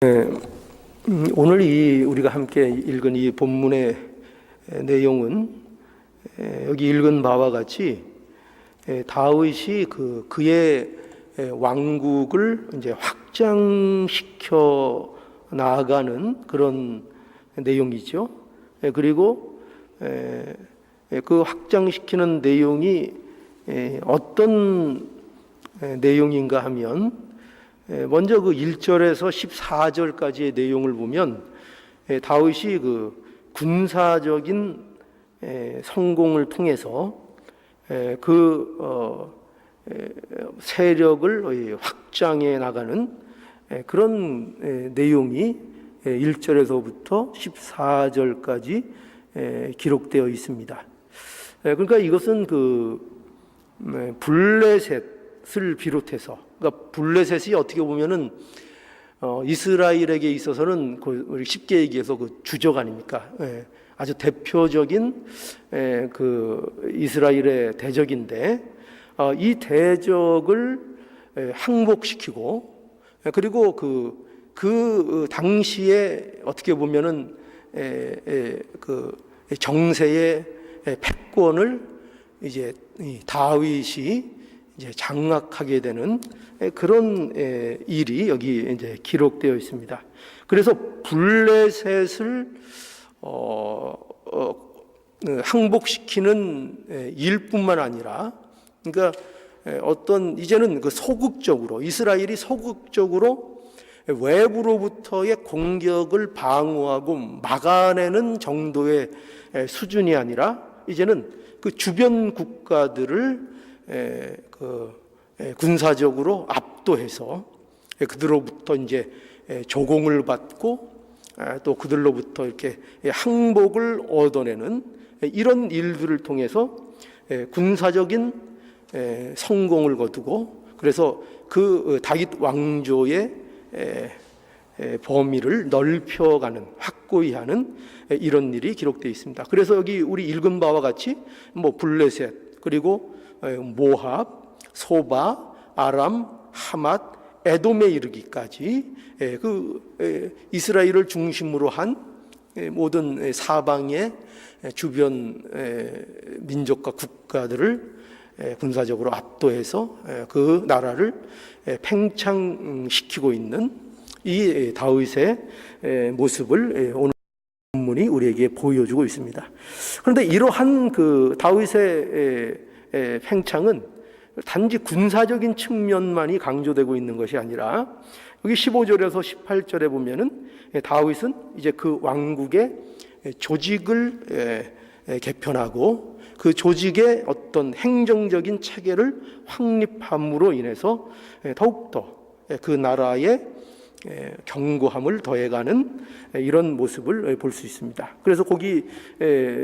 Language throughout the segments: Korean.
네, 오늘 우리가 함께 읽은 이 본문의 내용은 여기 읽은 바와 같이 다윗이 그의 왕국을 이제 확장시켜 나아가는 그런 내용이죠. 그리고 그 확장시키는 내용이 어떤 내용인가 하면 먼저 그 1절에서 14절까지의 내용을 보면 다윗이 그 군사적인 성공을 통해서 그 세력을 확장해 나가는 그런 내용이 1절에서부터 14절까지 기록되어 있습니다. 그러니까 이것은 그 블레셋을 비롯해서, 그러니까 블레셋이 어떻게 보면은 이스라엘에게 있어서는 우리 쉽게 얘기해서 그 주적 아닙니까? 아주 대표적인 그 이스라엘의 대적인데 이 대적을 항복시키고, 그리고 그 당시에 어떻게 보면은 그 정세의 패권을 이제 다윗이 이제 장악하게 되는 그런 일이 여기 이제 기록되어 있습니다. 그래서 블레셋을 항복시키는 일뿐만 아니라, 그러니까 이제는 그 소극적으로, 이스라엘이 소극적으로 외부로부터의 공격을 방어하고 막아내는 정도의 수준이 아니라, 이제는 그 주변 국가들을 군사적으로 압도해서 그들로부터 이제 조공을 받고 또 그들로부터 이렇게 항복을 얻어내는 이런 일들을 통해서 군사적인 성공을 거두고, 그래서 그 다윗 왕조의 범위를 넓혀가는, 확고히 하는 이런 일이 기록되어 있습니다. 그래서 여기 우리 읽은 바와 같이 블레셋, 그리고 모압, 소바, 아람, 하맛, 에돔에 이르기까지 이스라엘을 중심으로 한 모든 사방의 주변 민족과 국가들을 군사적으로 압도해서 그 나라를 팽창시키고 있는 이 다윗의 모습을 오늘 본문이 우리에게 보여주고 있습니다. 그런데 이러한 그 다윗의 팽창은 단지 군사적인 측면만이 강조되고 있는 것이 아니라, 여기 15절에서 18절에 보면은 다윗은 이제 그 왕국의 조직을 개편하고 그 조직의 어떤 행정적인 체계를 확립함으로 인해서 더욱더 그 나라의 견고함을 더해가는 이런 모습을 볼 수 있습니다. 그래서 거기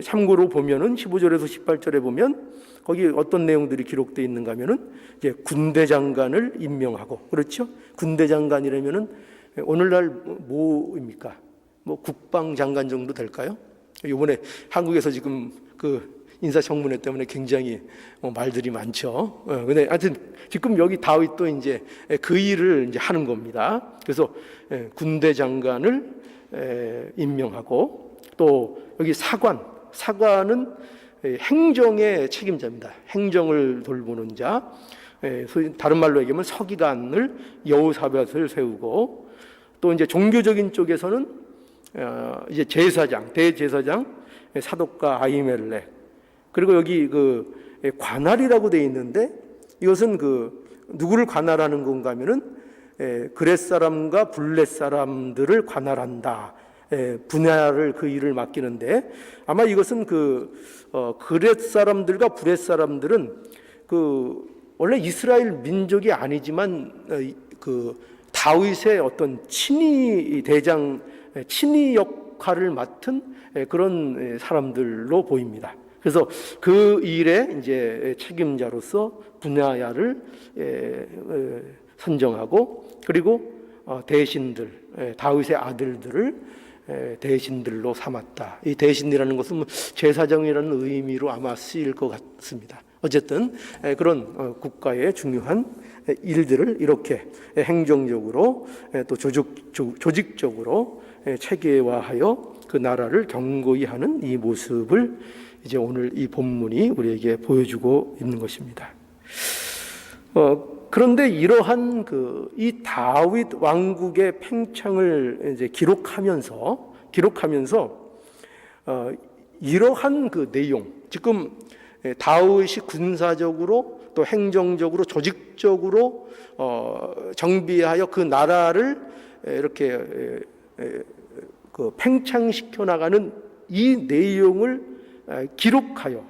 참고로 보면은 15절에서 18절에 보면 거기 어떤 내용들이 기록되어 있는가 하면은 이제 군대 장관을 임명하고, 그렇죠? 군대 장관이라면은 오늘날 뭐입니까? 국방 장관 정도 될까요? 이번에 한국에서 지금 그 인사청문회 때문에 굉장히 말들이 많죠. 근데 하여튼 지금 여기 다윗도 이제 그 일을 이제 하는 겁니다. 그래서 군대 장관을 임명하고, 또 여기 사관은 행정의 책임자입니다. 행정을 돌보는 자. 다른 말로 얘기하면 서기관을, 여호사밧을 세우고, 또 이제 종교적인 쪽에서는 이제 제사장, 대제사장 사독과 아히멜렉, 그리고 여기 그 관할이라고 되어 있는데, 이것은 누구를 관할하는 건가 하면은 그렛 사람과 블렛 사람들을 관할한다. 분야를, 그 일을 맡기는데, 아마 이것은 그렛 사람들과 블렛 사람들은 원래 이스라엘 민족이 아니지만 다윗의 어떤 친위 대장, 친위 역할을 맡은 그런 사람들로 보입니다. 그래서 그 일의 이제 책임자로서 분야를 선정하고, 그리고 대신들, 다윗의 아들들을 대신들로 삼았다. 이 대신이라는 것은 제사장이라는 의미로 아마 쓰일 것 같습니다. 어쨌든 그런 국가의 중요한 일들을 이렇게 행정적으로 또 조직적으로 체계화하여 그 나라를 견고히 하는 이 모습을 이제 오늘 이 본문이 우리에게 보여주고 있는 것입니다. 그런데 이러한 이 다윗 왕국의 팽창을 이제 기록하면서 이러한 그 내용, 지금 다윗이 군사적으로 또 행정적으로 조직적으로 정비하여 그 나라를 이렇게 팽창시켜 나가는 이 내용을 기록하여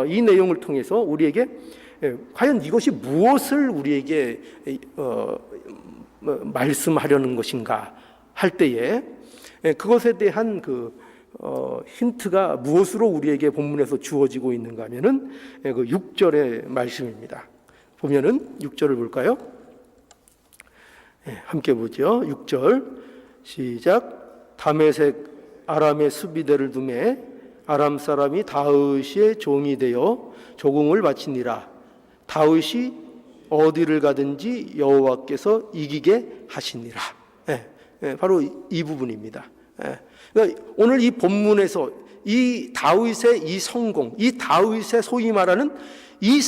이 내용을 통해서 우리에게 과연 이것이 무엇을 우리에게 말씀하려는 것인가 할 때에 그것에 대한 힌트가 무엇으로 우리에게 본문에서 주어지고 있는가 하면은 그 6절의 말씀입니다. 보면은 6절을 볼까요? 함께 보죠. 6절 시작. 다메섹 아람의 수비대를 두매 아람 사람이 다윗의 종이 되어 조공을 바치니라. 다윗이 어디를 가든지 여호와께서 이기게 하시니라. 바로 이 부분입니다. 그러니까 오늘 이 본문에서 이 다윗의 이 성공, 이 다윗의 소위 말하는 이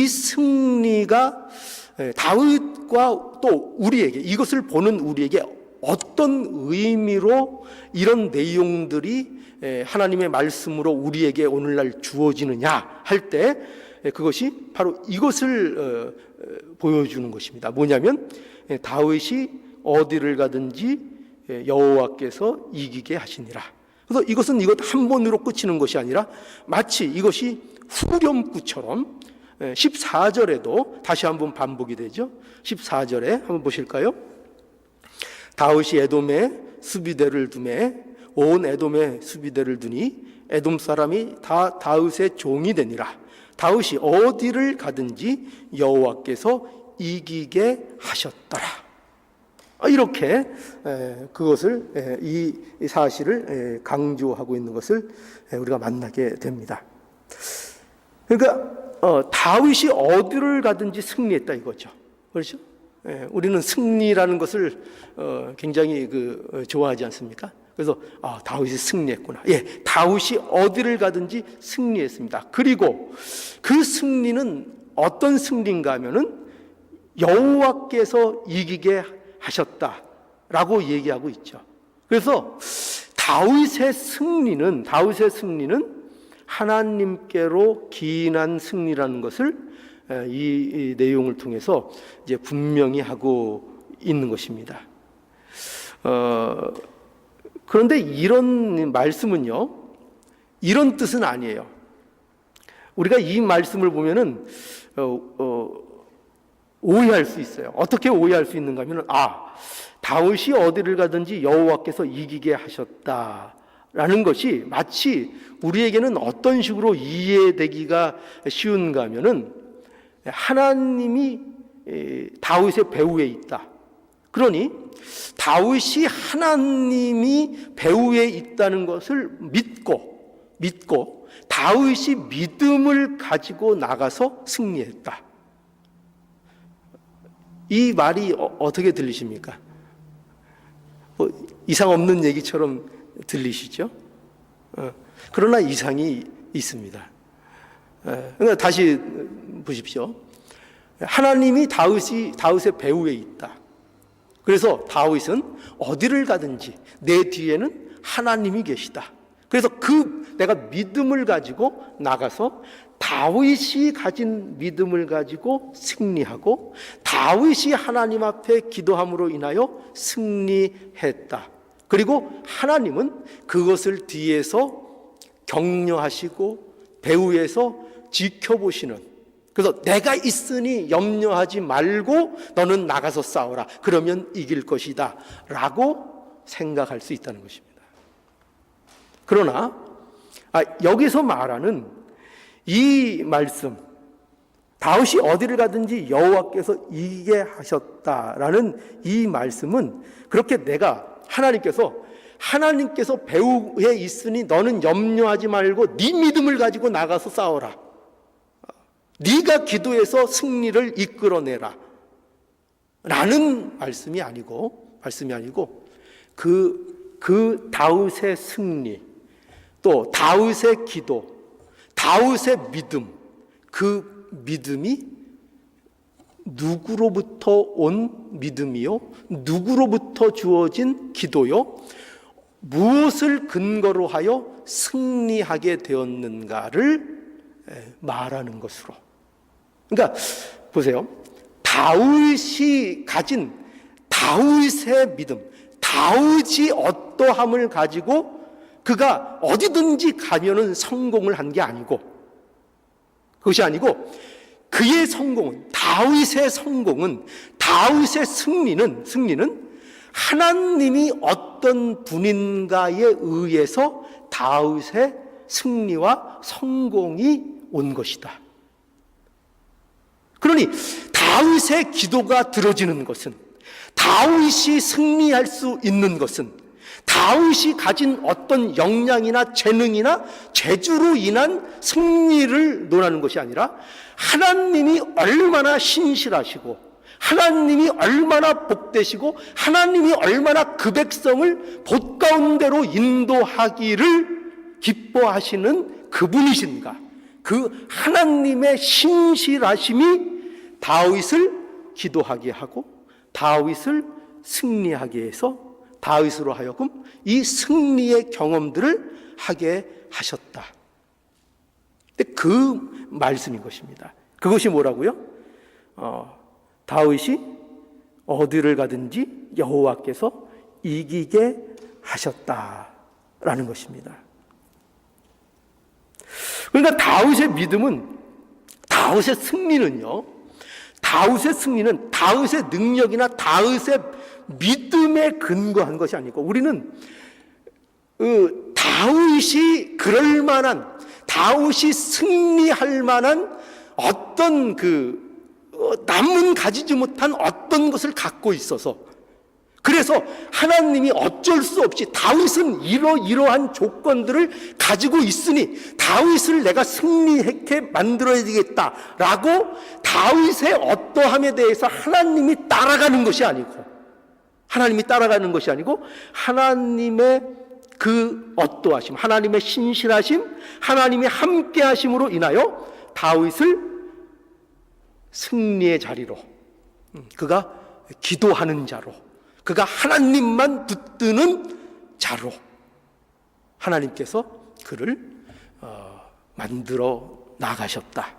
승리가 다윗과 또 우리에게, 이것을 보는 우리에게 어떤 의미로 이런 내용들이 하나님의 말씀으로 우리에게 오늘날 주어지느냐 할 때 그것이 바로 이것을 보여주는 것입니다. 뭐냐면 다윗이 어디를 가든지 여호와께서 이기게 하시니라. 그래서 이것은 이것 한 번으로 끝이는 것이 아니라 마치 이것이 후렴구처럼 14절에도 다시 한번 반복이 되죠. 14절에 한번 보실까요? 다윗이 에돔에 수비대를 두매 온 에돔에 수비대를 두니 에돔 사람이 다 다윗의 종이 되니라. 다윗이 어디를 가든지 여호와께서 이기게 하셨더라. 이렇게 그것을 이 사실을 강조하고 있는 것을 우리가 만나게 됩니다. 그러니까 다윗이 어디를 가든지 승리했다 이거죠. 그렇죠? 우리는 승리라는 것을 굉장히 좋아하지 않습니까? 그래서 다윗이 승리했구나. 다윗이 어디를 가든지 승리했습니다. 그리고 그 승리는 어떤 승리인가 하면은 여호와께서 이기게 하셨다라고 얘기하고 있죠. 그래서 다윗의 승리는 하나님께로 기인한 승리라는 것을 이 내용을 통해서 이제 분명히 하고 있는 것입니다. 그런데 이런 말씀은요, 이런 뜻은 아니에요. 우리가 이 말씀을 보면은 오해할 수 있어요. 어떻게 오해할 수 있는가 하면 다윗이 어디를 가든지 여호와께서 이기게 하셨다라는 것이 마치 우리에게는 어떤 식으로 이해되기가 쉬운가 하면은 하나님이 다윗의 배후에 있다. 그러니 다윗이 하나님이 배후에 있다는 것을 믿고 다윗이 믿음을 가지고 나가서 승리했다. 이 말이 어떻게 들리십니까? 이상 없는 얘기처럼 들리시죠? 그러나 이상이 있습니다. 그러니까 다시 보십시오. 하나님이 다윗의 배후에 있다. 그래서 다윗은 어디를 가든지 내 뒤에는 하나님이 계시다. 그래서 내가 믿음을 가지고 나가서 다윗이 가진 믿음을 가지고 승리하고 다윗이 하나님 앞에 기도함으로 인하여 승리했다. 그리고 하나님은 그것을 뒤에서 격려하시고 배후에서 지켜보시는, 그래서 내가 있으니 염려하지 말고 너는 나가서 싸워라. 그러면 이길 것이다 라고 생각할 수 있다는 것입니다. 그러나 여기서 말하는 이 말씀, 다윗이 어디를 가든지 여호와께서 이기게 하셨다라는 이 말씀은 그렇게 하나님께서 배후에 있으니 너는 염려하지 말고 네 믿음을 가지고 나가서 싸워라. 네가 기도해서 승리를 이끌어내라 라는 말씀이 아니고 그 다윗의 승리, 또 다윗의 기도, 다윗의 믿음, 그 믿음이 누구로부터 온 믿음이요? 누구로부터 주어진 기도요? 무엇을 근거로 하여 승리하게 되었는가를 말하는 것으로. 그러니까 보세요. 다윗이 가진 다윗의 믿음, 다윗이 어떠함을 가지고 그가 어디든지 가면은 성공을 한 게 아니고, 그것이 아니고 그의 성공은, 다윗의 성공은, 다윗의 승리는 하나님이 어떤 분인가에 의해서 다윗의 승리와 성공이 온 것이다. 그러니 다윗의 기도가 들어지는 것은, 다윗이 승리할 수 있는 것은, 다윗이 가진 어떤 역량이나 재능이나 재주로 인한 승리를 논하는 것이 아니라 하나님이 얼마나 신실하시고, 하나님이 얼마나 복되시고, 하나님이 얼마나 그 백성을 봇 가운데로 인도하기를 기뻐하시는 그분이신가, 그 하나님의 신실하심이 다윗을 기도하게 하고 다윗을 승리하게 해서 다윗으로 하여금 이 승리의 경험들을 하게 하셨다. 근데 그 말씀인 것입니다. 그것이 뭐라고요? 다윗이 어디를 가든지 여호와께서 이기게 하셨다라는 것입니다. 그러니까 다윗의 믿음은, 다윗의 승리는 다윗의 능력이나 다윗의 믿음에 근거한 것이 아니고, 우리는 다윗이 그럴 만한, 다윗이 승리할 만한 어떤 남은 가지지 못한 어떤 것을 갖고 있어서, 그래서 하나님이 어쩔 수 없이 다윗은 이러한 조건들을 가지고 있으니 다윗을 내가 승리하게 만들어야 되겠다라고 다윗의 어떠함에 대해서 하나님이 따라가는 것이 아니고, 하나님의 그 어떠하심, 하나님의 신실하심, 하나님의 함께하심으로 인하여 다윗을 승리의 자리로, 그가 기도하는 자로, 그가 하나님만 붙드는 자로 하나님께서 그를 만들어 나가셨다.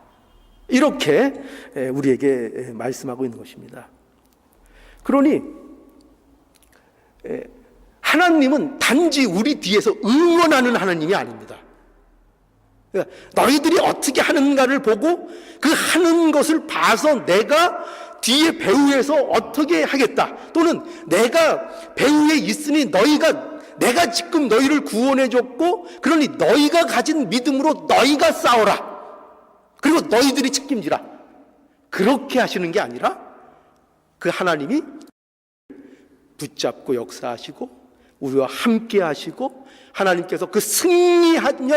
이렇게 우리에게 말씀하고 있는 것입니다. 그러니 하나님은 단지 우리 뒤에서 응원하는 하나님이 아닙니다. 너희들이 어떻게 하는가를 보고 그 하는 것을 봐서 내가 뒤에 배후에서 어떻게 하겠다, 또는 내가 배후에 있으니 내가 지금 너희를 구원해 줬고, 그러니 너희가 가진 믿음으로 너희가 싸워라, 그리고 너희들이 책임지라, 그렇게 하시는 게 아니라 그 하나님이 붙잡고 역사하시고 우리와 함께 하시고, 하나님께서 그 승리하지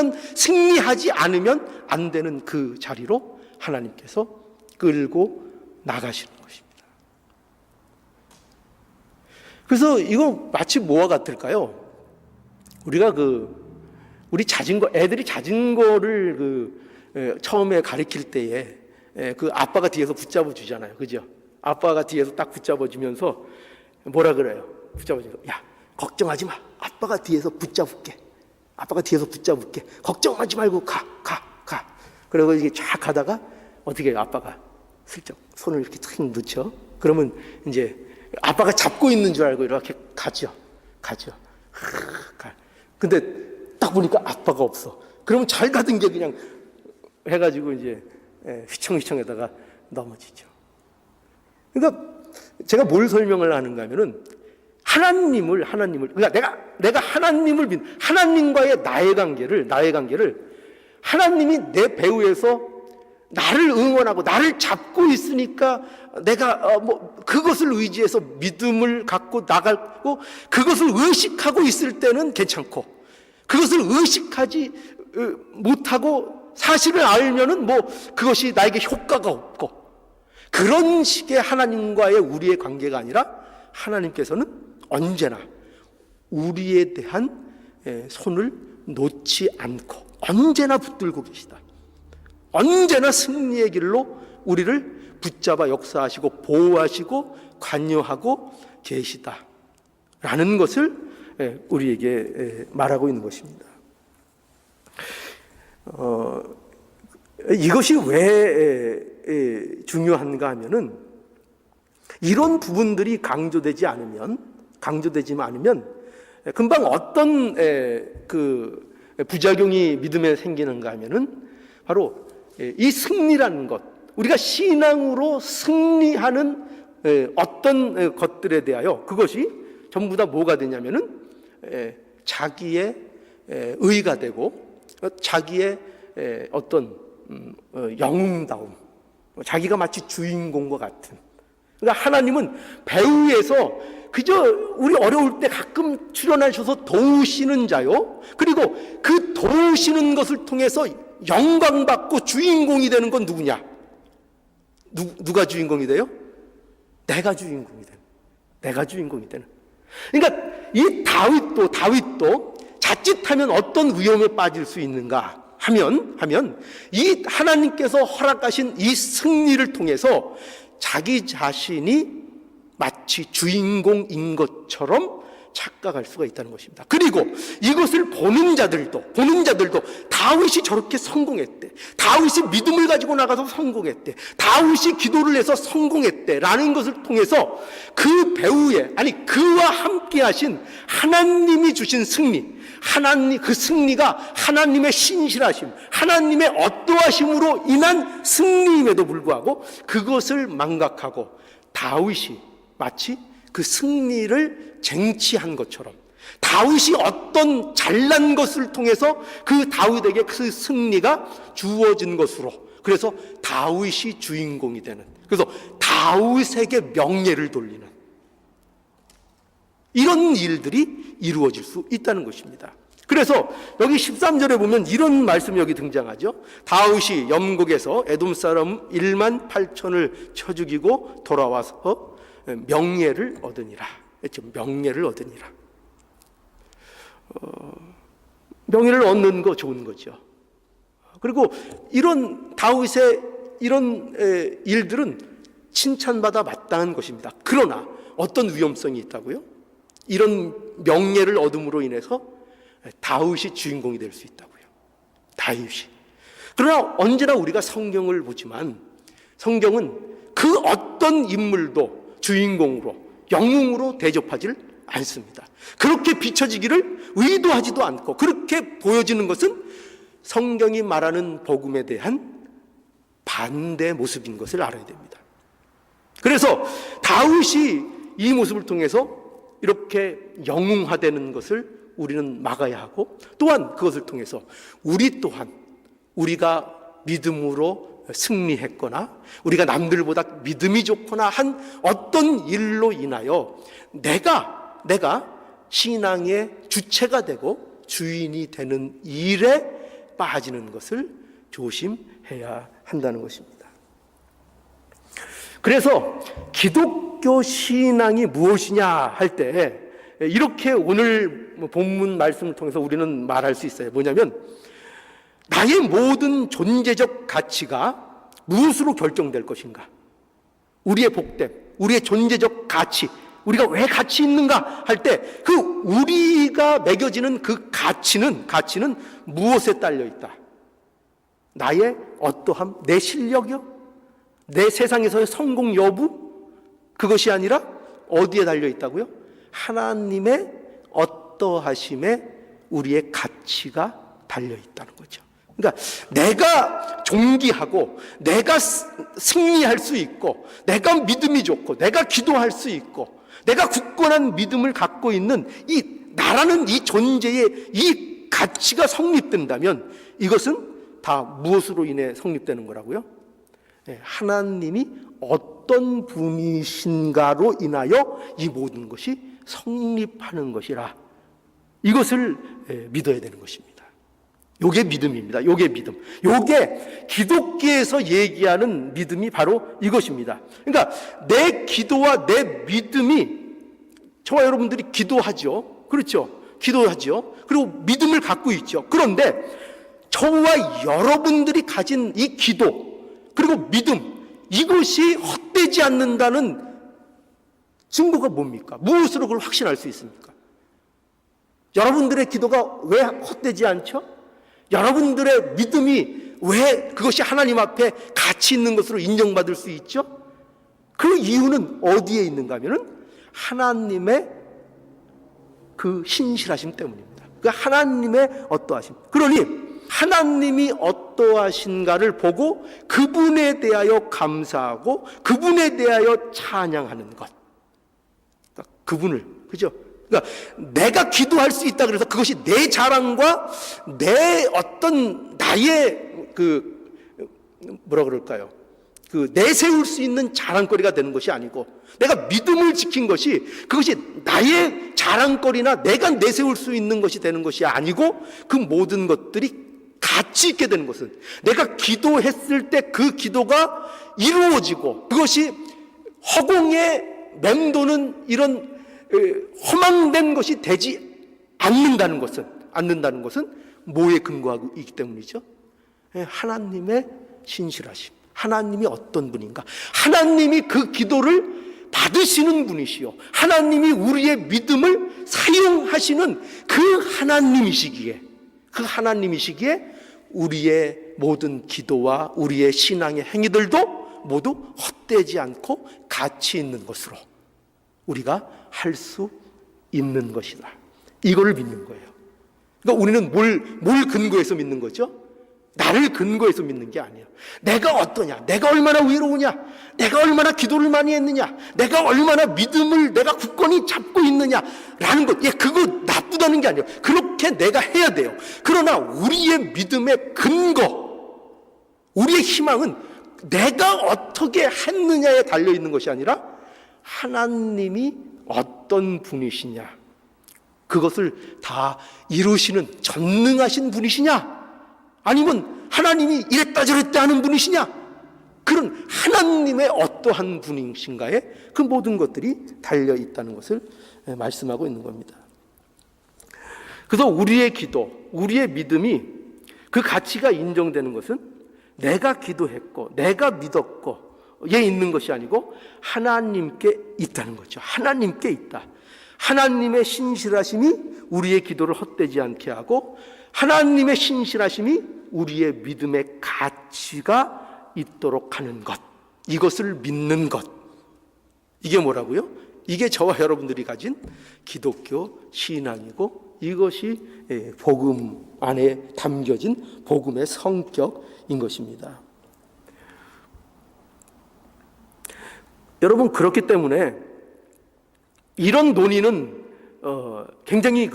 않으면 안 되는 그 자리로 하나님께서 끌고 나가시는 것입니다. 그래서 이거 마치 뭐와 같을까요? 우리가 우리 애들이 자전거를 처음에 가르칠 때에 그 아빠가 뒤에서 붙잡아 주잖아요. 그죠? 아빠가 뒤에서 딱 붙잡아 주면서 뭐라 그래요? 붙잡아 주면서, 야, 걱정하지 마. 아빠가 뒤에서 붙잡을게. 걱정하지 말고 가. 그리고 이게 쫙 가다가 어떻게 해요? 아빠가 슬쩍 손을 이렇게 탁 넣죠. 그러면 이제 아빠가 잡고 있는 줄 알고 이렇게 가죠. 근데 딱 보니까 아빠가 없어. 그러면 잘 가던 게 그냥 해가지고 이제 휘청휘청에다가 넘어지죠. 그러니까 제가 뭘 설명을 하는가 하면은 하나님을 그러니까 내가 하나님을 하나님과의 나의 관계를 하나님이 내 배후에서 나를 응원하고 나를 잡고 있으니까 내가 그것을 의지해서 믿음을 갖고 나가고, 그것을 의식하고 있을 때는 괜찮고, 그것을 의식하지 못하고 사실을 알면은 그것이 나에게 효과가 없고, 그런 식의 하나님과의 우리의 관계가 아니라 하나님께서는 언제나 우리에 대한 손을 놓지 않고 언제나 붙들고 계시다. 언제나 승리의 길로 우리를 붙잡아 역사하시고 보호하시고 관여하고 계시다라는 것을 우리에게 말하고 있는 것입니다. 이것이 왜 중요한가 하면은, 이런 부분들이 강조되지 않으면 금방 어떤 부작용이 믿음에 생기는가 하면은, 바로 이 승리라는 것, 우리가 신앙으로 승리하는 어떤 것들에 대하여 그것이 전부 다 뭐가 되냐면은 자기의 의가 되고, 자기의 어떤 영웅다움, 자기가 마치 주인공과 같은. 그러니까 하나님은 배후에서 그저 우리 어려울 때 가끔 출연하셔서 도우시는 자요, 그리고 그 도우시는 것을 통해서 영광받고 주인공이 되는 건 누구냐? 누가 주인공이 돼요? 내가 주인공이 되는. 내가 주인공이 되는. 그러니까 이 다윗도 자칫하면 어떤 위험에 빠질 수 있는가 하면 이 하나님께서 허락하신 이 승리를 통해서 자기 자신이 마치 주인공인 것처럼 착각할 수가 있다는 것입니다. 그리고 이것을 보는 자들도 다윗이 저렇게 성공했대, 다윗이 믿음을 가지고 나가서 성공했대, 다윗이 기도를 해서 성공했대 라는 것을 통해서 그 배후에, 그와 함께 하신 하나님이 주신 승리, 그 승리가 하나님의 신실하심, 하나님의 어떠하심으로 인한 승리임에도 불구하고 그것을 망각하고 다윗이 마치 그 승리를 쟁취한 것처럼, 다윗이 어떤 잘난 것을 통해서 그 다윗에게 그 승리가 주어진 것으로, 그래서 다윗이 주인공이 되는, 그래서 다윗에게 명예를 돌리는 이런 일들이 이루어질 수 있다는 것입니다. 그래서 여기 13절에 보면 이런 말씀이 여기 등장하죠. 다윗이 염곡에서 에돔 사람 1만 8천을 쳐 죽이고 돌아와서 명예를 얻으니라. 명예를 얻으니라. 명예를 얻는 거 좋은 거죠. 그리고 이런 다윗의 이런 일들은 칭찬받아 마땅한 것입니다. 그러나 어떤 위험성이 있다고요? 이런 명예를 얻음으로 인해서 다윗이 주인공이 될 수 있다고요. 다윗이. 그러나 언제나 우리가 성경을 보지만 성경은 그 어떤 인물도 주인공으로, 영웅으로 대접하지를 않습니다. 그렇게 비춰지기를 의도하지도 않고, 그렇게 보여지는 것은 성경이 말하는 복음에 대한 반대 모습인 것을 알아야 됩니다. 그래서 다윗이 이 모습을 통해서 이렇게 영웅화되는 것을 우리는 막아야 하고, 또한 그것을 통해서 우리 또한 우리가 믿음으로 승리했거나 우리가 남들보다 믿음이 좋거나 한 어떤 일로 인하여 내가 신앙의 주체가 되고 주인이 되는 일에 빠지는 것을 조심해야 한다는 것입니다. 그래서 기독교 신앙이 무엇이냐 할 때 이렇게 오늘 본문 말씀을 통해서 우리는 말할 수 있어요. 뭐냐면, 나의 모든 존재적 가치가 무엇으로 결정될 것인가? 우리의 복됨, 우리의 존재적 가치, 우리가 왜 가치 있는가 할 때 그 우리가 매겨지는 그 가치는 무엇에 딸려 있다? 나의 어떠함, 내 실력이요? 내 세상에서의 성공 여부? 그것이 아니라 어디에 달려 있다고요? 하나님의 어떠하심에 우리의 가치가 달려 있다는 거죠. 그러니까 내가 존귀하고, 내가 승리할 수 있고, 내가 믿음이 좋고, 내가 기도할 수 있고, 내가 굳건한 믿음을 갖고 있는 이 나라는 이 존재의 이 가치가 성립된다면 이것은 다 무엇으로 인해 성립되는 거라고요? 하나님이 어떤 분이신가로 인하여 이 모든 것이 성립하는 것이라, 이것을 믿어야 되는 것입니다. 요게 믿음입니다. 요게 믿음. 요게 기독교에서 얘기하는 믿음이 바로 이것입니다. 그러니까 내 기도와 내 믿음이, 저와 여러분들이 기도하죠. 그렇죠? 기도하죠. 그리고 믿음을 갖고 있죠. 그런데 저와 여러분들이 가진 이 기도 그리고 믿음, 이것이 헛되지 않는다는 증거가 뭡니까? 무엇으로 그걸 확신할 수 있습니까? 여러분들의 기도가 왜 헛되지 않죠? 여러분들의 믿음이 왜 그것이 하나님 앞에 가치 있는 것으로 인정받을 수 있죠? 그 이유는 어디에 있는가 하면은 하나님의 그 신실하심 때문입니다. 그 하나님의 어떠하심. 그러니 하나님이 어떠하신가를 보고 그분에 대하여 감사하고 그분에 대하여 찬양하는 것. 그러니까 그분을, 그죠? 그러니까 내가 기도할 수 있다 그래서 그것이 내 자랑과 내 어떤 나의 그 뭐라 그럴까요? 그 내세울 수 있는 자랑거리가 되는 것이 아니고, 내가 믿음을 지킨 것이 그것이 나의 자랑거리나 내가 내세울 수 있는 것이 되는 것이 아니고, 그 모든 것들이 가치 있게 되는 것은 내가 기도했을 때 그 기도가 이루어지고 그것이 허공에 맴도는 이런 허망된 것이 되지 않는다는 것은 뭐에 근거하고 있기 때문이죠? 하나님의 신실하심. 하나님이 어떤 분인가? 하나님이 그 기도를 받으시는 분이시요, 하나님이 우리의 믿음을 사용하시는 그 하나님이시기에 우리의 모든 기도와 우리의 신앙의 행위들도 모두 헛되지 않고 가치 있는 것으로 우리가 할 수 있는 것이다. 이거를 믿는 거예요. 그러니까 우리는 뭘 근거해서 믿는 거죠? 나를 근거해서 믿는 게 아니에요. 내가 어떠냐, 내가 얼마나 위로우냐, 내가 얼마나 기도를 많이 했느냐, 내가 얼마나 믿음을 내가 굳건히 잡고 있느냐라는 것, 그거 나쁘다는 게 아니에요. 그렇게 내가 해야 돼요. 그러나 우리의 믿음의 근거, 우리의 희망은 내가 어떻게 했느냐에 달려있는 것이 아니라 하나님이 어떤 분이시냐, 그것을 다 이루시는 전능하신 분이시냐, 아니면 하나님이 이랬다 저랬다 하는 분이시냐, 그런 하나님의 어떠한 분이신가에 그 모든 것들이 달려있다는 것을 말씀하고 있는 겁니다. 그래서 우리의 기도, 우리의 믿음이 그 가치가 인정되는 것은 내가 기도했고 내가 믿었고 에 있는 것이 아니고 하나님께 있다는 거죠. 하나님께 있다. 하나님의 신실하심이 우리의 기도를 헛되지 않게 하고, 하나님의 신실하심이 우리의 믿음의 가치가 있도록 하는 것, 이것을 믿는 것, 이게 뭐라고요? 이게 저와 여러분들이 가진 기독교 신앙이고, 이것이 복음 안에 담겨진 복음의 성격인 것입니다. 여러분, 그렇기 때문에 이런 논의는 굉장히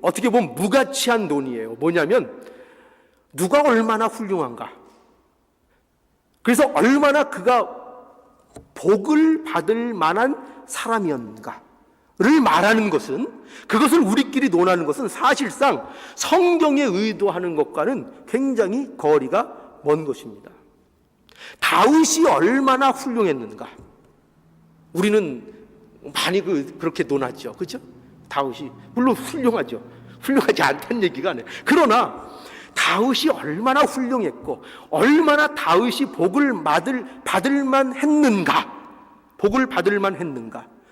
어떻게 보면 무가치한 논의예요. 뭐냐면 누가 얼마나 훌륭한가, 그래서 얼마나 그가 복을 받을 만한 사람이었는가를 말하는 것은, 그것을 우리끼리 논하는 것은 사실상 성경에 의도하는 것과는 굉장히 거리가 먼 것입니다. 다윗이 얼마나 훌륭했는가, 우리는 많이 그렇게 논하죠. 그렇죠? 다윗이 물론 훌륭하죠. 훌륭하지 않다는 얘기가 아니에요. 그러나 다윗이 얼마나 훌륭했고 얼마나 다윗이 복을 받을 만 했는가,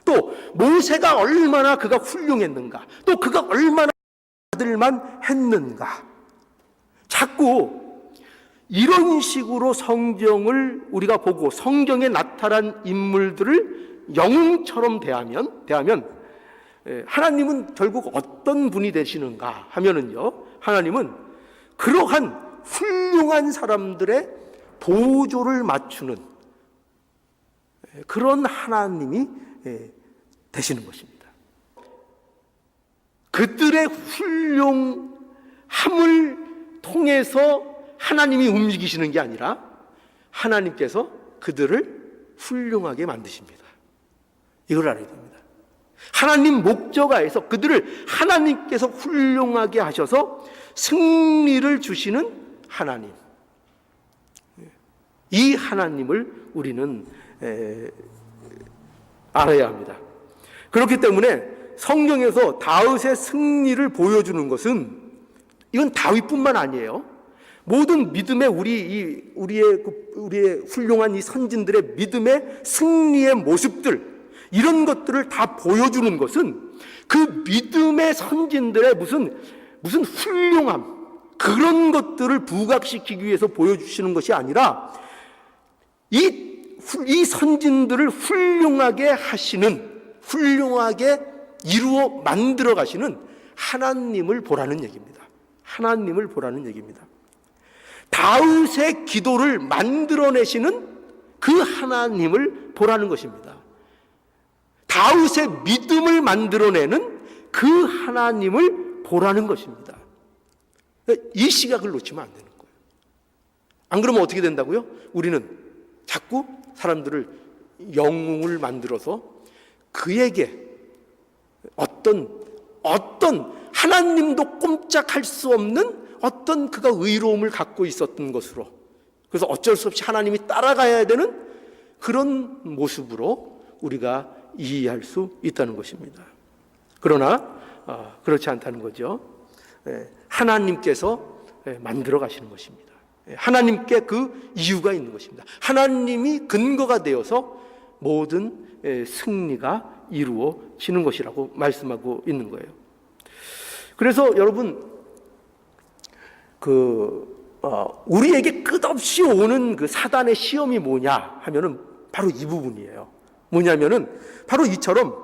또 모세가 얼마나 그가 훌륭했는가, 또 그가 얼마나 받을 만 했는가. 자꾸 이런 식으로 성경을 우리가 보고 성경에 나타난 인물들을 영웅처럼 대하면 하나님은 결국 어떤 분이 되시는가 하면은요, 하나님은 그러한 훌륭한 사람들의 보조를 맞추는 그런 하나님이 되시는 것입니다. 그들의 훌륭함을 통해서 하나님이 움직이시는 게 아니라 하나님께서 그들을 훌륭하게 만드십니다. 이걸 알아야 됩니다. 하나님 목적하에서 그들을 하나님께서 훌륭하게 하셔서 승리를 주시는 하나님, 이 하나님을 우리는 알아야 합니다. 그렇기 때문에 성경에서 다윗의 승리를 보여주는 것은 이건 다윗뿐만 아니에요. 모든 믿음의 우리의 훌륭한 이 선진들의 믿음의 승리의 모습들, 이런 것들을 다 보여주는 것은 그 믿음의 선진들의 무슨 훌륭함, 그런 것들을 부각시키기 위해서 보여주시는 것이 아니라 이 선진들을 훌륭하게 이루어 만들어 가시는 하나님을 보라는 얘기입니다. 하나님을 보라는 얘기입니다. 다윗의 기도를 만들어내시는 그 하나님을 보라는 것입니다. 다윗의 믿음을 만들어내는 그 하나님을 보라는 것입니다. 이 시각을 놓치면 안 되는 거예요. 안 그러면 어떻게 된다고요? 우리는 자꾸 사람들을 영웅을 만들어서 그에게 어떤 하나님도 꼼짝할 수 없는 어떤 그가 의로움을 갖고 있었던 것으로, 그래서 어쩔 수 없이 하나님이 따라가야 되는 그런 모습으로 우리가 이해할 수 있다는 것입니다. 그러나 그렇지 않다는 거죠. 하나님께서 만들어 가시는 것입니다. 하나님께 그 이유가 있는 것입니다. 하나님이 근거가 되어서 모든 승리가 이루어지는 것이라고 말씀하고 있는 거예요. 그래서 여러분, 우리에게 끝없이 오는 그 사단의 시험이 뭐냐 하면은 바로 이 부분이에요. 뭐냐면은 바로 이처럼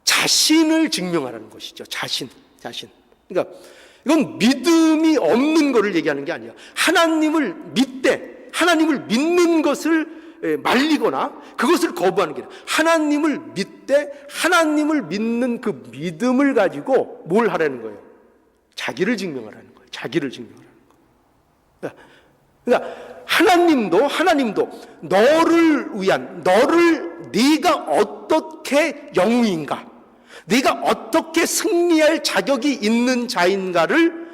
자신을 증명하라는 것이죠. 자신. 그러니까 이건 믿음이 없는 것을 얘기하는 게 아니야. 하나님을 믿는 것을 말리거나 그것을 거부하는 게 아니라 하나님을 믿는 그 믿음을 가지고 뭘 하라는 거예요? 자기를 증명하라는 거예요. 자기를 증명하라는 거예요. 그러니까 하나님도 네가 어떻게 영웅인가, 네가 어떻게 승리할 자격이 있는 자인가를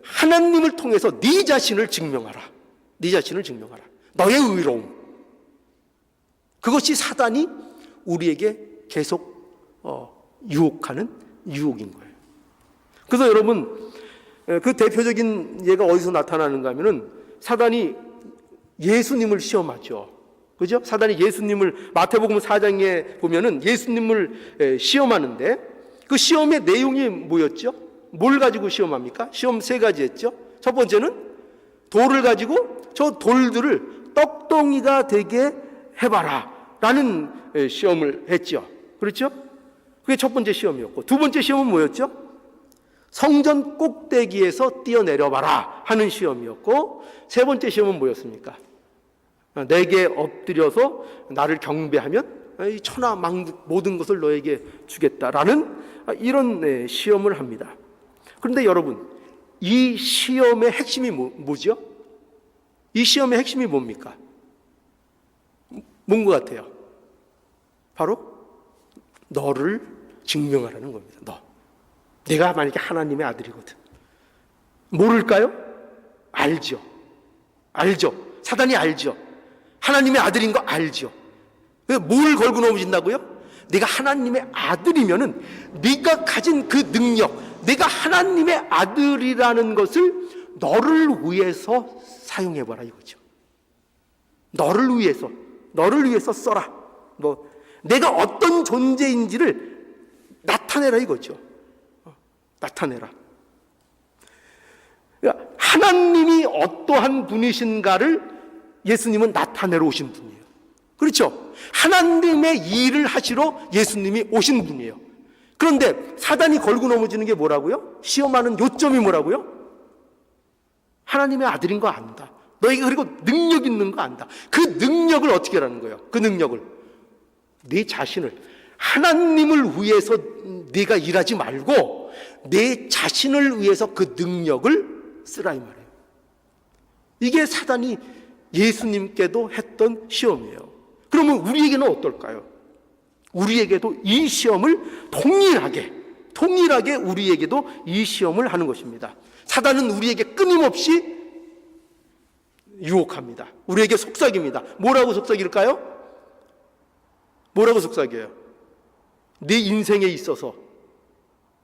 하나님을 통해서 네 자신을 증명하라. 너의 의로움. 그것이 사단이 우리에게 계속 유혹하는 유혹인 거예요. 그래서 여러분, 그 대표적인 예가 어디서 나타나는가 하면은 사단이 예수님을 시험하죠. 그죠? 사단이 예수님을, 마태복음 4장에 보면은 예수님을 시험하는데 그 시험의 내용이 뭐였죠? 뭘 가지고 시험합니까? 시험 3가지 했죠. 첫 번째는 돌을 가지고 저 돌들을 떡덩이가 되게 해봐라 라는 시험을 했죠. 그렇죠? 그게 첫 번째 시험이었고, 두 번째 시험은 뭐였죠? 성전 꼭대기에서 뛰어내려봐라 하는 시험이었고, 세 번째 시험은 뭐였습니까? 내게 엎드려서 나를 경배하면 이 천하 만국 모든 것을 너에게 주겠다라는 이런 시험을 합니다. 그런데 여러분, 이 시험의 핵심이 뭐죠? 이 시험의 핵심이 뭡니까? 뭔 것 같아요? 바로 너를 증명하라는 겁니다. 내가 만약에 하나님의 아들이거든. 모를까요? 알죠. 사단이 알죠. 하나님의 아들인 거 알죠. 뭘 걸고 넘어진다고요? 네가 하나님의 아들이면은 네가 가진 그 능력, 내가 하나님의 아들이라는 것을 너를 위해서 사용해봐라 이거죠. 너를 위해서 써라. 내가 어떤 존재인지를 나타내라 이거죠. 나타내라. 그러니까 하나님이 어떠한 분이신가를 예수님은 나타내러 오신 분이에요. 그렇죠? 하나님의 일을 하시러 예수님이 오신 분이에요. 그런데 사단이 걸고 넘어지는 게 뭐라고요? 시험하는 요점이 뭐라고요? 하나님의 아들인 거 안다. 너희가 그리고 능력 있는 거 안다. 그 능력을 어떻게 하라는 거예요? 그 능력을 네 자신을, 하나님을 위해서 네가 일하지 말고 내 자신을 위해서 그 능력을 쓰라 이 말이에요. 이게 사단이 예수님께도 했던 시험이에요. 그러면 우리에게는 어떨까요? 우리에게도 이 시험을 동일하게 우리에게도 이 시험을 하는 것입니다. 사단은 우리에게 끊임없이 유혹합니다. 우리에게 속삭입니다. 뭐라고 속삭일까요? 뭐라고 속삭여요? 네 인생에 있어서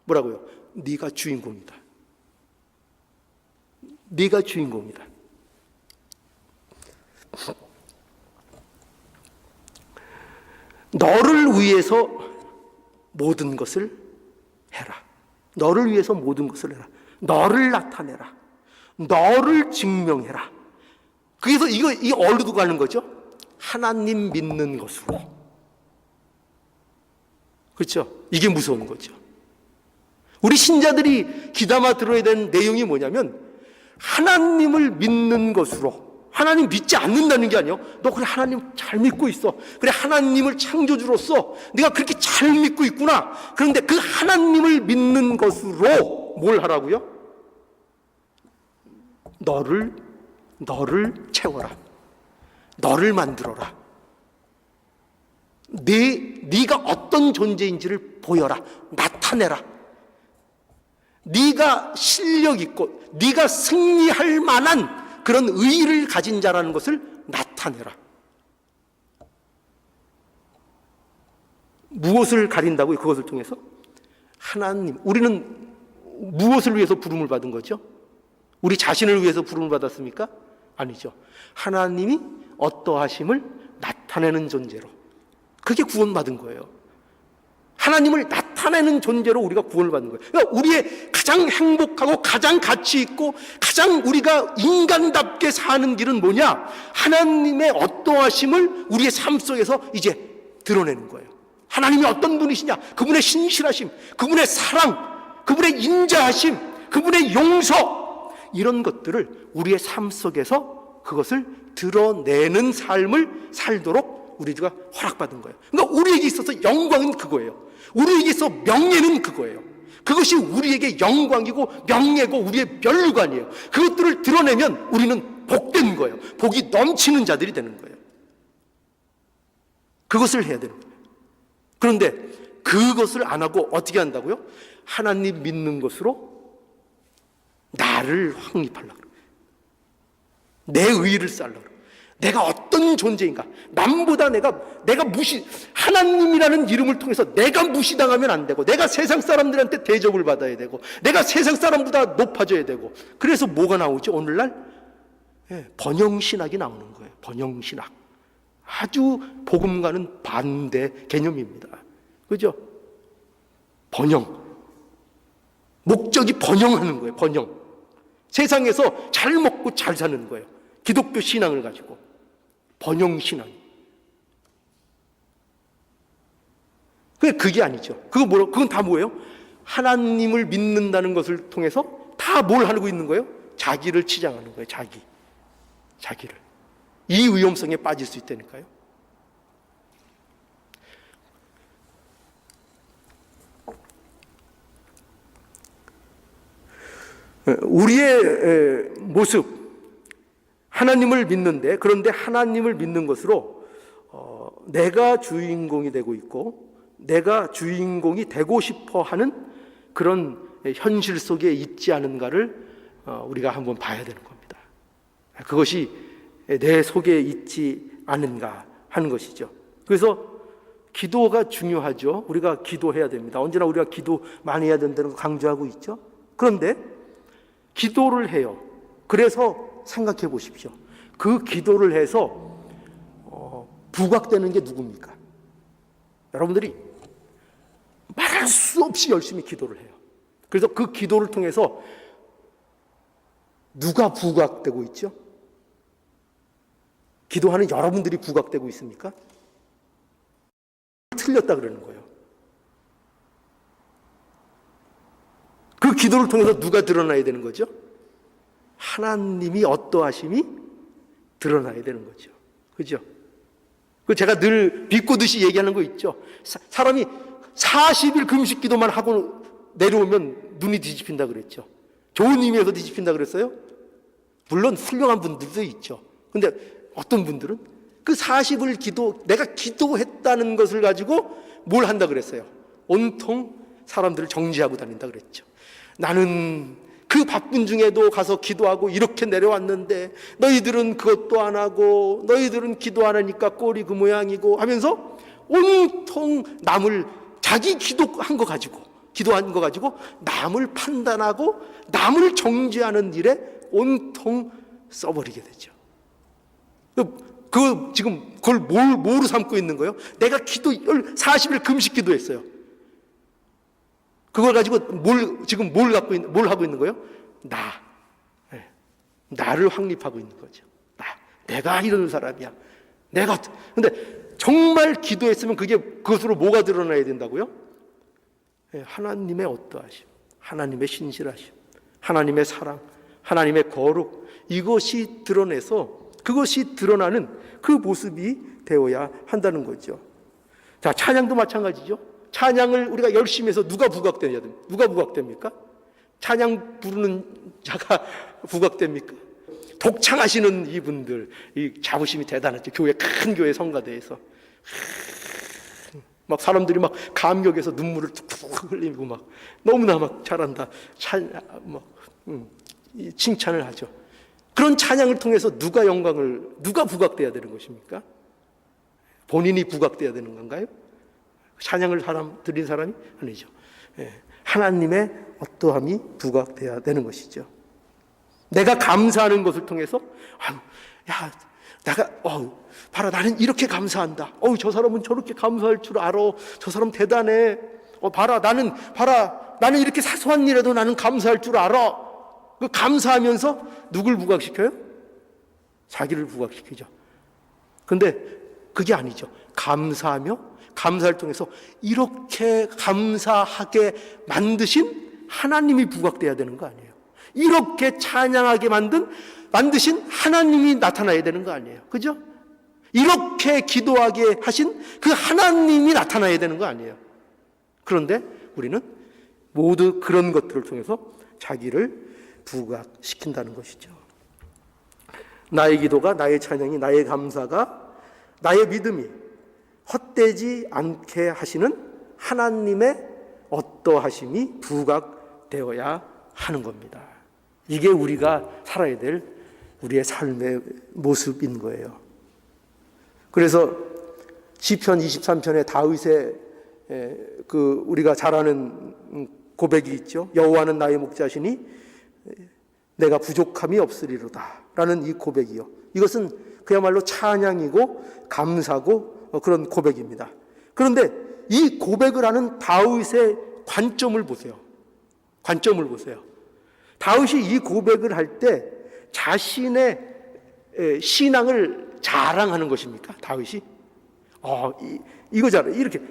뭐라고요? 네가 주인공이다. 네가 주인공이다. 너를 위해서 모든 것을 해라. 너를 위해서 모든 것을 해라. 너를 나타내라. 너를 증명해라. 그래서 이 어디로 가는 거죠? 하나님 믿는 것으로. 그렇죠? 이게 무서운 거죠. 우리 신자들이 귀담아 들어야 되는 내용이 뭐냐면 하나님을 믿는 것으로. 하나님 믿지 않는다는 게 아니에요. 너 그래 하나님 잘 믿고 있어. 그래 하나님을 창조주로서 네가 그렇게 잘 믿고 있구나. 그런데 그 하나님을 믿는 것으로 뭘 하라고요? 너를 채워라. 너를 만들어라. 네가 어떤 존재인지를 보여라. 나타내라. 네가 실력 있고 네가 승리할 만한 그런 의의를 가진 자라는 것을 나타내라. 무엇을 가린다고요? 그것을 통해서? 하나님. 우리는 무엇을 위해서 부름을 받은 거죠? 우리 자신을 위해서 부름을 받았습니까? 아니죠. 하나님이 어떠하심을 나타내는 존재로. 그게 구원받은 거예요. 하나님을 나타내는 존재로 우리가 구원을 받는 거예요. 그러니까 우리의 가장 행복하고 가장 가치 있고 가장 우리가 인간답게 사는 길은 뭐냐? 하나님의 어떠하심을 우리의 삶 속에서 이제 드러내는 거예요. 하나님이 어떤 분이시냐? 그분의 신실하심, 그분의 사랑, 그분의 인자하심, 그분의 용서, 이런 것들을 우리의 삶 속에서 그것을 드러내는 삶을 살도록 우리가 허락받은 거예요. 그러니까 우리에게 있어서 영광은 그거예요. 우리에게 있어 명예는 그거예요. 그것이 우리에게 영광이고 명예고 우리의 면류관이에요. 그것들을 드러내면 우리는 복된 거예요. 복이 넘치는 자들이 되는 거예요. 그것을 해야 되는 거예요. 그런데 그것을 안 하고 어떻게 한다고요? 하나님 믿는 것으로 나를 확립하려고 그래요. 내 의의를 쌓으려고 그래요. 내가 어떤 존재인가? 남보다 내가 하나님이라는 이름을 통해서 내가 무시당하면 안 되고, 내가 세상 사람들한테 대접을 받아야 되고, 내가 세상 사람보다 높아져야 되고. 그래서 뭐가 나오죠? 오늘날 번영신학이 나오는 거예요. 번영신학. 아주 복음과는 반대 개념입니다. 그죠? 번영. 목적이 번영하는 거예요. 번영. 세상에서 잘 먹고 잘 사는 거예요. 기독교 신앙을 가지고. 번영신앙. 그게 아니죠. 그건 다 뭐예요? 하나님을 믿는다는 것을 통해서 다 뭘 하고 있는 거예요? 자기를 치장하는 거예요. 자기를. 이 위험성에 빠질 수 있다니까요. 우리의 모습, 하나님을 믿는데, 그런데 하나님을 믿는 것으로 내가 주인공이 되고 있고 내가 주인공이 되고 싶어 하는 그런 현실 속에 있지 않은가를 우리가 한번 봐야 되는 겁니다. 그것이 내 속에 있지 않은가 하는 것이죠. 그래서 기도가 중요하죠. 우리가 기도해야 됩니다. 언제나 우리가 기도 많이 해야 된다는 거 강조하고 있죠. 그런데 기도를 해요. 그래서 생각해 보십시오. 그 기도를 해서 부각되는 게 누굽니까? 여러분들이 말할 수 없이 열심히 기도를 해요. 그래서 그 기도를 통해서 누가 부각되고 있죠? 기도하는 여러분들이 부각되고 있습니까? 틀렸다 그러는 거예요. 그 기도를 통해서 누가 드러나야 되는 거죠? 하나님이 어떠하심이 드러나야 되는 거죠. 그죠? 그 제가 늘 비꼬듯이 얘기하는 거 있죠. 사람이 40일 금식 기도만 하고 내려오면 눈이 뒤집힌다 그랬죠. 좋은 의미에서 뒤집힌다 그랬어요? 물론 훌륭한 분들도 있죠. 근데 어떤 분들은 그 40을 내가 기도했다는 것을 가지고 뭘 한다 그랬어요? 온통 사람들을 정지하고 다닌다 그랬죠. 나는 그 바쁜 중에도 가서 기도하고 이렇게 내려왔는데 너희들은 그것도 안 하고 너희들은 기도 안 하니까 꼴이 그 모양이고 하면서 온통 남을 자기 기도한 거 가지고 기도한 거 가지고 남을 판단하고 남을 정죄하는 일에 온통 써버리게 되죠. 지금 그걸 뭐로 삼고 있는 거예요? 내가 40일 금식 기도했어요. 그걸 가지고 뭘 하고 있는 거예요? 나를 확립하고 있는 거죠. 내가 이런 사람이야. 근데 정말 기도했으면 그것으로 뭐가 드러나야 된다고요? 하나님의 어떠하심, 하나님의 신실하심, 하나님의 사랑, 하나님의 거룩, 이것이 드러나는 그 모습이 되어야 한다는 거죠. 자, 찬양도 마찬가지죠. 찬양을 우리가 열심히 해서 누가 부각됩니까? 찬양 부르는 자가 부각됩니까? 독창하시는 이분들, 이 자부심이 대단하죠. 큰 교회 성가대에서 막 사람들이 막 감격해서 눈물을 툭툭 흘리고 막 너무나 막 잘한다, 칭찬을 하죠. 그런 찬양을 통해서 누가 부각돼야 되는 것입니까? 본인이 부각돼야 되는 건가요? 찬양을 드린 사람이 아니죠. 하나님의 어떠함이 부각돼야 되는 것이죠. 내가 감사하는 것을 통해서 봐라, 나는 이렇게 감사한다. 저 사람은 저렇게 감사할 줄 알아. 저 사람 대단해. 나는 이렇게 사소한 일에도 나는 감사할 줄 알아. 그 감사하면서 누굴 부각시켜요? 자기를 부각시키죠. 근데 그게 아니죠. 감사를 통해서 이렇게 감사하게 만드신 하나님이 부각돼야 되는 거 아니에요. 이렇게 찬양하게 만드신 하나님이 나타나야 되는 거 아니에요. 그죠? 이렇게 기도하게 하신 그 하나님이 나타나야 되는 거 아니에요. 그런데 우리는 모두 그런 것들을 통해서 자기를 부각시킨다는 것이죠. 나의 기도가, 나의 찬양이, 나의 감사가, 나의 믿음이 헛되지 않게 하시는 하나님의 어떠하심이 부각되어야 하는 겁니다. 이게 우리가 살아야 될 우리의 삶의 모습인 거예요. 그래서 시편 23편에 다윗의 우리가 잘 아는 고백이 있죠. 여호와는 나의 목자시니 내가 부족함이 없으리로다 라는 이 고백이요. 이것은 그야말로 찬양이고 감사고 그런 고백입니다. 그런데 이 고백을 하는 다윗의 관점을 보세요. 다윗이 이 고백을 할 때 자신의 신앙을 자랑하는 것입니까? 다윗이? 이거잖아요. 이렇게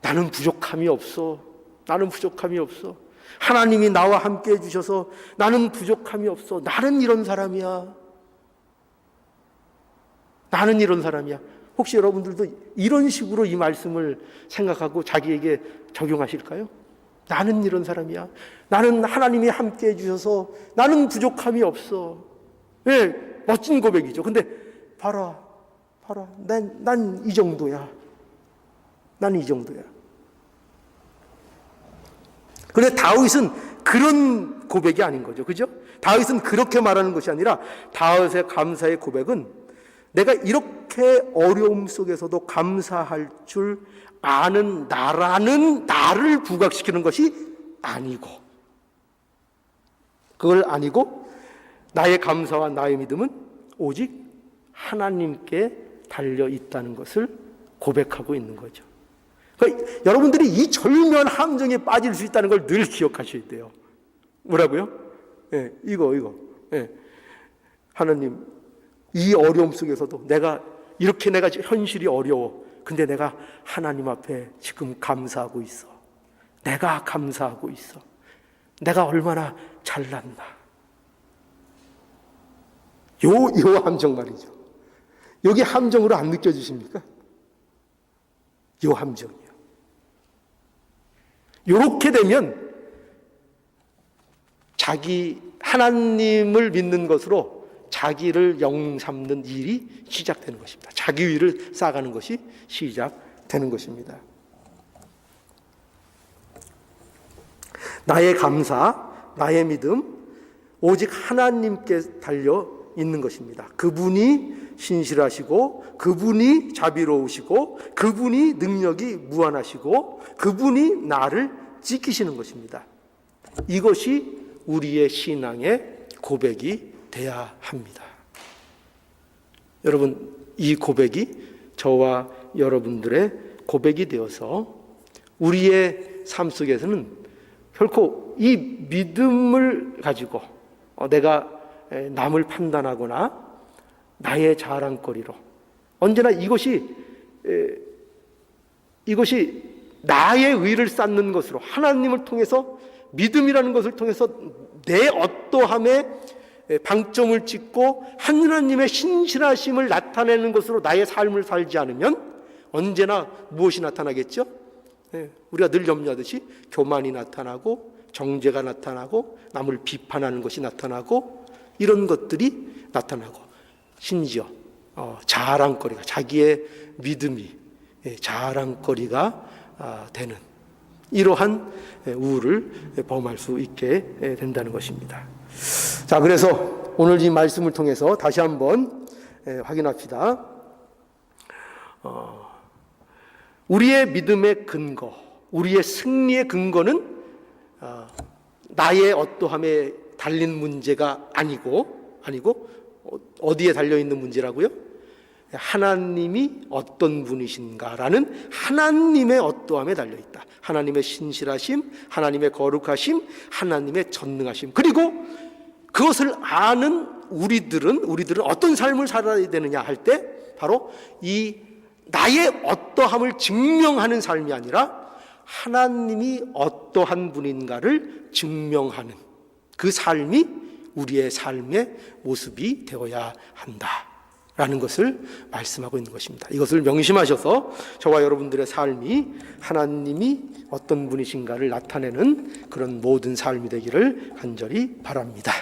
나는 부족함이 없어. 하나님이 나와 함께 해주셔서 나는 부족함이 없어. 나는 이런 사람이야. 혹시 여러분들도 이런 식으로 이 말씀을 생각하고 자기에게 적용하실까요? 나는 이런 사람이야. 나는 하나님이 함께 해주셔서 나는 부족함이 없어. 멋진 고백이죠. 근데 봐라. 난 이 정도야. 그런데 다윗은 그런 고백이 아닌 거죠. 그죠? 다윗은 그렇게 말하는 것이 아니라 다윗의 감사의 고백은 내가 이렇게 어려움 속에서도 감사할 줄 아는 나라는 나를 부각시키는 것이 아니고, 그걸 아니고 나의 감사와 나의 믿음은 오직 하나님께 달려 있다는 것을 고백하고 있는 거죠. 그러니까 여러분들이 이 절묘한 함정에 빠질 수 있다는 걸 늘 기억하셔야 돼요. 뭐라고요? 이거. 하나님, 이 어려움 속에서도 내가 현실이 어려워. 근데 내가 하나님 앞에 지금 감사하고 있어. 내가 얼마나 잘났나. 요 함정 말이죠. 여기 함정으로 안 느껴지십니까? 요 함정이요. 요렇게 되면 자기 하나님을 믿는 것으로 자기를 영웅 삼는 일이 시작되는 것입니다. 자기 위를 쌓아가는 것이 시작되는 것입니다. 나의 감사, 나의 믿음 오직 하나님께 달려 있는 것입니다. 그분이 신실하시고, 그분이 자비로우시고, 그분이 능력이 무한하시고, 그분이 나를 지키시는 것입니다. 이것이 우리의 신앙의 고백이 돼야 합니다. 여러분, 이 고백이 저와 여러분들의 고백이 되어서 우리의 삶 속에서는 결코 이 믿음을 가지고 내가 남을 판단하거나 나의 자랑거리로 언제나 이것이 나의 의를 쌓는 것으로, 하나님을 통해서 믿음이라는 것을 통해서 내 어떠함에 방점을 찍고 하나님의 신실하심을 나타내는 것으로 나의 삶을 살지 않으면 언제나 무엇이 나타나겠죠? 우리가 늘 염려하듯이 교만이 나타나고, 정죄가 나타나고, 남을 비판하는 것이 나타나고, 이런 것들이 나타나고, 심지어 자랑거리가, 자기의 믿음이 자랑거리가 되는 이러한 우울을 범할 수 있게 된다는 것입니다. 자, 그래서 오늘 이 말씀을 통해서 다시 한번 확인합시다. 우리의 믿음의 근거, 우리의 승리의 근거는 나의 어떠함에 달린 문제가 아니고 어디에 달려있는 문제라고요? 하나님이 어떤 분이신가라는 하나님의 어떠함에 달려있다. 하나님의 신실하심, 하나님의 거룩하심, 하나님의 전능하심. 그리고 그것을 아는 우리들은 어떤 삶을 살아야 되느냐 할 때 바로 이 나의 어떠함을 증명하는 삶이 아니라 하나님이 어떠한 분인가를 증명하는 그 삶이 우리의 삶의 모습이 되어야 한다라는 것을 말씀하고 있는 것입니다. 이것을 명심하셔서 저와 여러분들의 삶이 하나님이 어떤 분이신가를 나타내는 그런 모든 삶이 되기를 간절히 바랍니다.